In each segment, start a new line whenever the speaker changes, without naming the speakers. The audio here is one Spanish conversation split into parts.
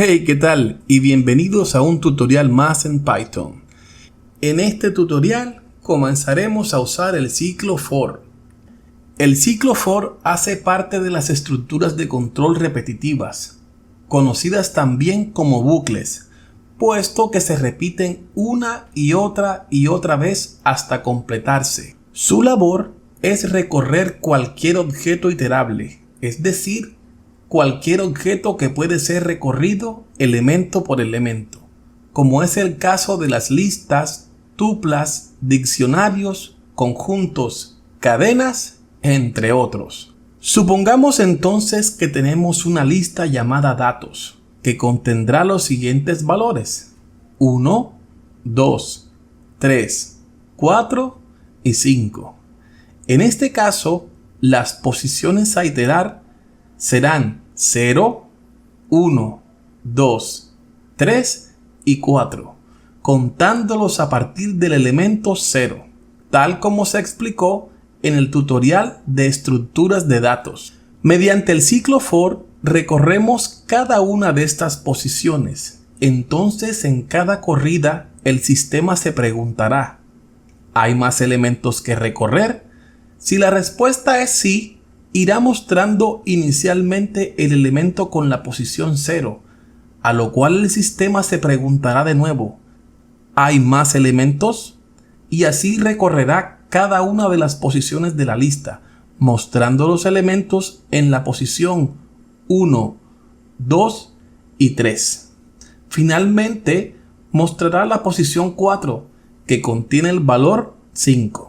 Hey, ¿qué tal? Y bienvenidos a un tutorial más en Python. En este tutorial comenzaremos a usar el ciclo for. El ciclo for hace parte de las estructuras de control repetitivas, conocidas también como bucles, puesto que se repiten una y otra vez hasta completarse. Su labor es recorrer cualquier objeto iterable, es decir, cualquier objeto que puede ser recorrido elemento por elemento, como es el caso de las listas, tuplas, diccionarios, conjuntos, cadenas, entre otros. Supongamos entonces que tenemos una lista llamada datos, que contendrá los siguientes valores: 1, 2, 3, 4 y 5. En este caso, las posiciones a iterar serán 0, 1, 2, 3 y 4, contándolos a partir del elemento 0, tal como se explicó en el tutorial de estructuras de datos. Mediante el ciclo for recorremos cada una de estas posiciones. Entonces, en cada corrida, el sistema se preguntará: ¿hay más elementos que recorrer? Si la respuesta es sí, irá mostrando inicialmente el elemento con la posición 0, a lo cual el sistema se preguntará de nuevo: ¿hay más elementos? Y así recorrerá cada una de las posiciones de la lista, mostrando los elementos en la posición 1, 2 y 3. Finalmente, mostrará la posición 4, que contiene el valor 5.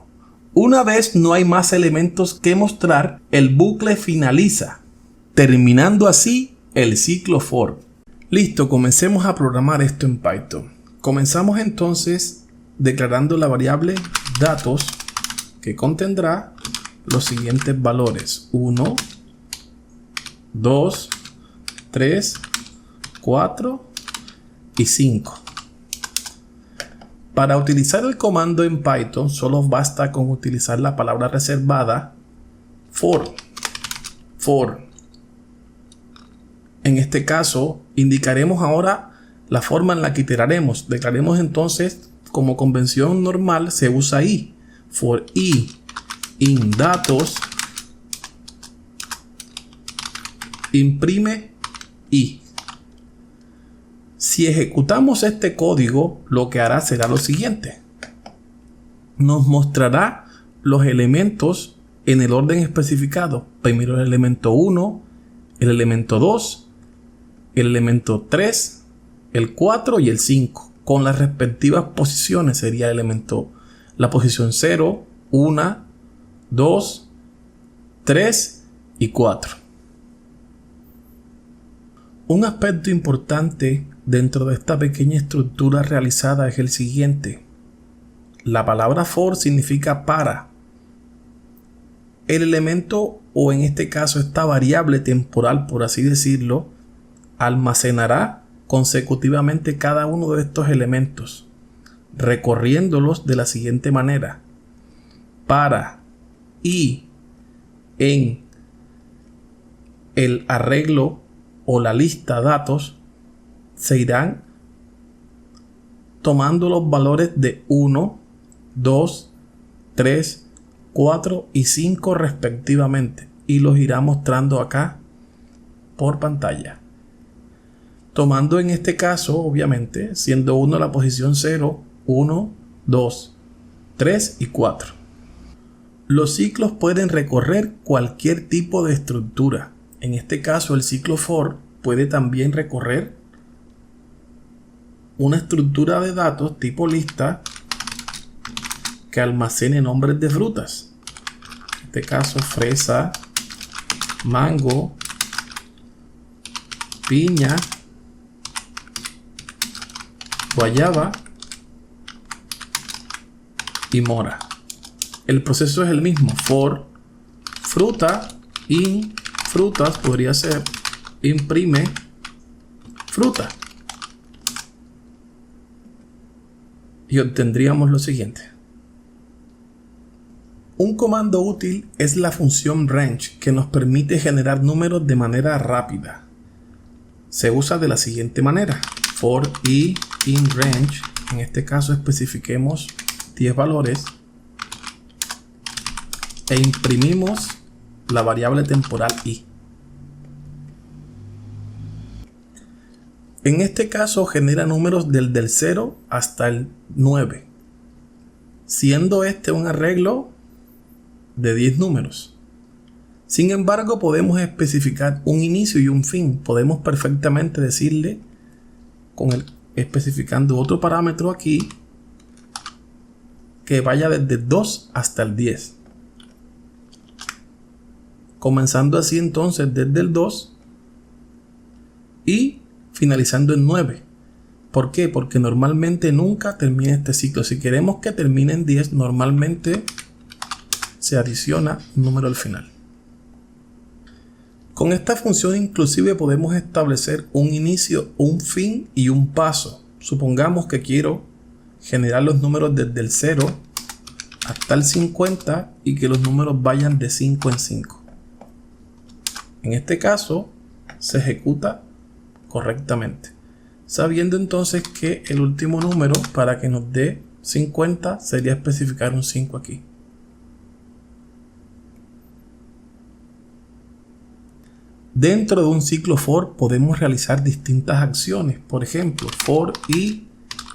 Una vez no hay más elementos que mostrar, el bucle finaliza, terminando así el ciclo for. Listo, comencemos a programar esto en Python. Comenzamos entonces declarando la variable datos, que contendrá los siguientes valores: 1, 2, 3, 4 y 5. Para utilizar el comando en Python solo basta con utilizar la palabra reservada for. En este caso indicaremos ahora la forma en la que iteraremos. Declaremos entonces, como convención normal, se usa i. For i in datos imprime i. Si ejecutamos este código, lo que hará será lo siguiente: nos mostrará los elementos en el orden especificado. Primero el elemento 1, el elemento 2, el elemento 3, el 4 y el 5, con las respectivas posiciones. Sería el elemento, la posición 0, 1, 2, 3 y 4. Un aspecto importante dentro de esta pequeña estructura realizada es el siguiente: la palabra for significa para. El elemento, o en este caso esta variable temporal, por así decirlo, almacenará consecutivamente cada uno de estos elementos, recorriéndolos de la siguiente manera: para y en el arreglo o la lista datos se irán tomando los valores de 1, 2, 3, 4 y 5 respectivamente, y los irá mostrando acá por pantalla. Tomando en este caso, obviamente, siendo 1 la posición 0, 1, 2, 3 y 4. Los ciclos pueden recorrer cualquier tipo de estructura. En este caso, el ciclo for puede también recorrer una estructura de datos tipo lista que almacene nombres de frutas. En este caso, fresa, mango, piña, guayaba y mora. El proceso es el mismo: for fruta in frutas, podría ser imprime fruta, y obtendríamos lo siguiente. Un comando útil es la función range, que nos permite generar números de manera rápida. se usa de la siguiente manera. For i in range, en este caso especifiquemos 10 valores e imprimimos la variable temporal i. En este caso genera números del 0 hasta el 9, siendo este un arreglo de 10 números. Sin embargo, podemos especificar un inicio y un fin. Podemos perfectamente decirle, especificando otro parámetro aquí, que vaya desde 2 hasta el 10. Comenzando así entonces desde el 2 y finalizando en 9. ¿Por qué? Porque normalmente nunca termina este ciclo. Si queremos que termine en 10, normalmente se adiciona un número al final. Con esta función inclusive podemos establecer un inicio, un fin y un paso. Supongamos que quiero generar los números desde el 0 hasta el 50 y que los números vayan de 5 en 5. En este caso se ejecuta correctamente, sabiendo entonces que el último número para que nos dé 50 sería especificar un 5 aquí. Dentro de un ciclo for podemos realizar distintas acciones. Por ejemplo, for i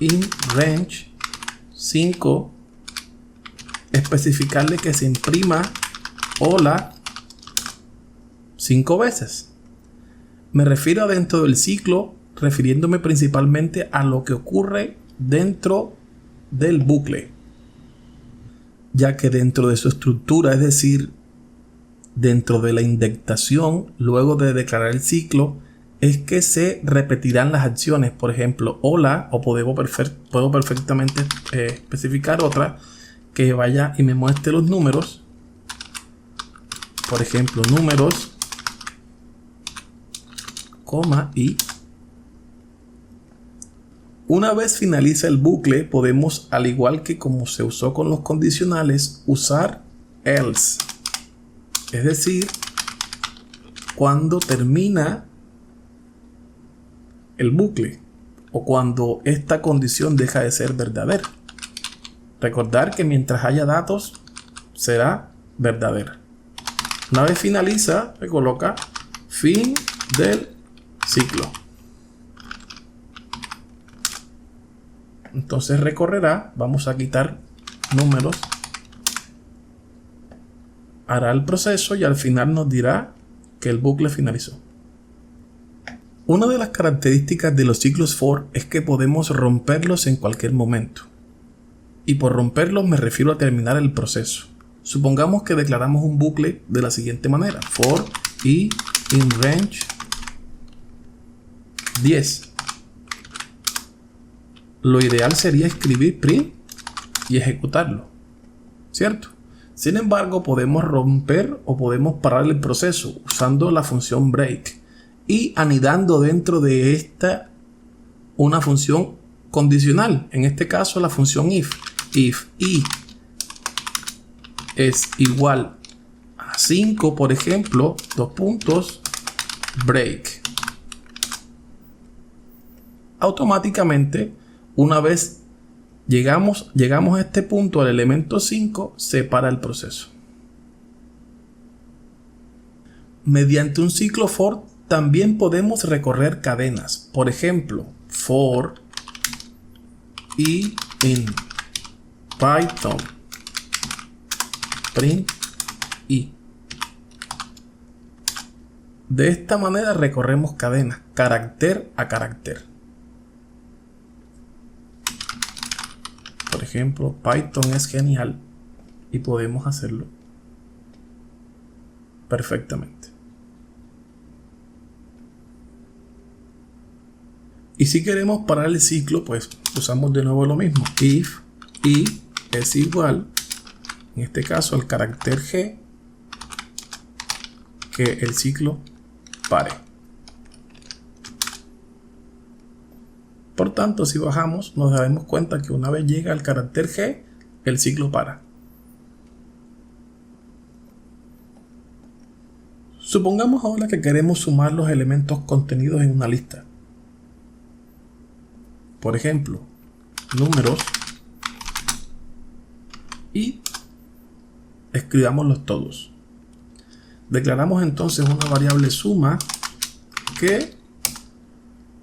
in range 5, especificarle que se imprima hola 5 veces. Me refiero a dentro del ciclo, refiriéndome principalmente a lo que ocurre dentro del bucle, ya que dentro de su estructura, es decir, dentro de la indentación, luego de declarar el ciclo, es que se repetirán las acciones. Por ejemplo, hola, o puedo perfectamente especificar otra que vaya y me muestre los números. Por ejemplo, números, coma y. Una vez finaliza el bucle, podemos, al igual que como se usó con los condicionales, usar else. Es decir, cuando termina el bucle o cuando esta condición deja de ser verdadera. Recordar que mientras haya datos será verdadera. Una vez finaliza, se coloca fin del ciclo. Entonces recorrerá, vamos a quitar números, hará el proceso y al final nos dirá que el bucle finalizó. Una de las características de los ciclos for es que podemos romperlos en cualquier momento. Y por romperlos me refiero a terminar el proceso. Supongamos que declaramos un bucle de la siguiente manera: for i in range 10. Lo ideal sería escribir print y ejecutarlo, ¿cierto? Sin embargo, podemos romper o podemos parar el proceso usando la función break y anidando dentro de esta una función condicional. En este caso, la función if. If i es igual a 5, por ejemplo, break. Automáticamente, una vez llegamos a este punto, al elemento 5, se para el proceso. Mediante un ciclo for también podemos recorrer cadenas. Por ejemplo, for i in Python print i. De esta manera recorremos cadenas, carácter a carácter. Por ejemplo, Python es genial y podemos hacerlo perfectamente. Y si queremos parar el ciclo, pues usamos de nuevo lo mismo. If i es igual, en este caso, al carácter g, que el ciclo pare. Por tanto, si bajamos, nos daremos cuenta que una vez llega al carácter G, el ciclo para. Supongamos ahora que queremos sumar los elementos contenidos en una lista. Por ejemplo, números, y escribámoslos todos. Declaramos entonces una variable suma que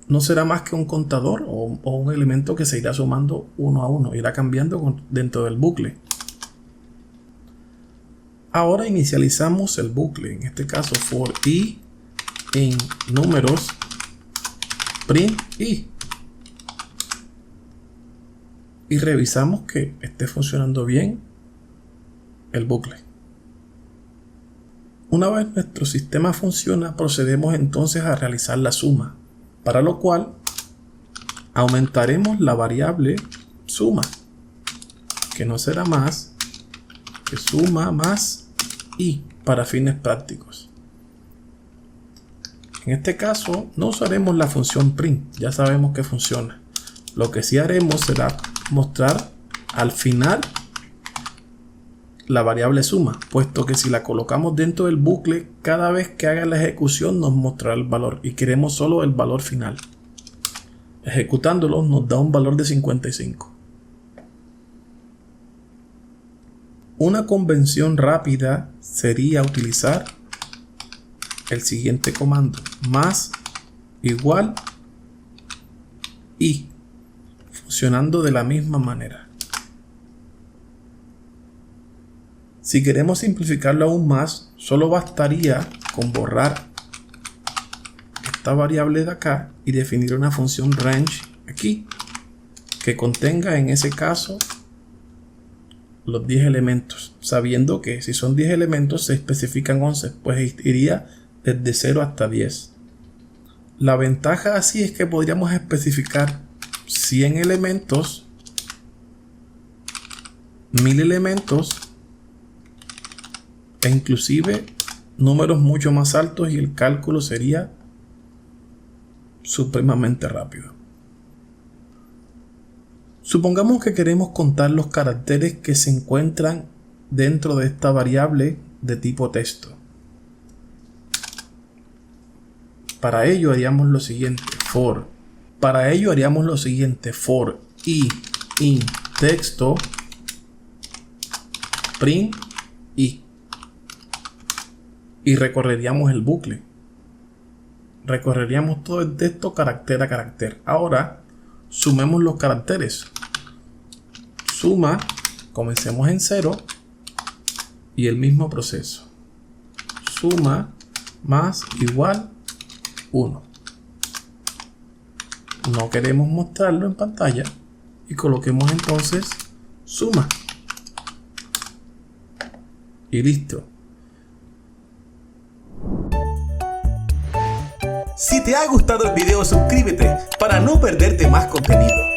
no será más que un contador o un elemento que se irá sumando uno a uno, irá cambiando dentro del bucle. Ahora inicializamos el bucle, en este caso for i en números print i, y revisamos que esté funcionando bien el bucle. Una vez nuestro sistema funciona, procedemos entonces a realizar la suma, para lo cual aumentaremos la variable suma, que no será más que suma más i para fines prácticos. En este caso no usaremos la función print, ya sabemos que funciona. Lo que sí haremos será mostrar al final la variable suma, puesto que si la colocamos dentro del bucle, cada vez que haga la ejecución nos mostrará el valor y queremos solo el valor final. Ejecutándolo nos da un valor de 55. Una convención rápida sería utilizar el siguiente comando: más igual y, funcionando de la misma manera. Si queremos simplificarlo aún más, solo bastaría con borrar esta variable de acá y definir una función range aquí que contenga en ese caso los 10 elementos, sabiendo que si son 10 elementos se especifican 11, pues iría desde 0 hasta 10. La ventaja así es que podríamos especificar 100 elementos, 1000 elementos e inclusive números mucho más altos, y el cálculo sería supremamente rápido. Supongamos que queremos contar los caracteres que se encuentran dentro de esta variable de tipo texto. Para ello haríamos lo siguiente: for i in texto print i, y recorreríamos el bucle. Recorreríamos todo el texto carácter a carácter. Ahora sumemos los caracteres. Suma, comencemos en 0 y el mismo proceso. Suma más igual 1. No queremos mostrarlo en pantalla y coloquemos entonces suma. Y listo.
Si te ha gustado el video, suscríbete para no perderte más contenido.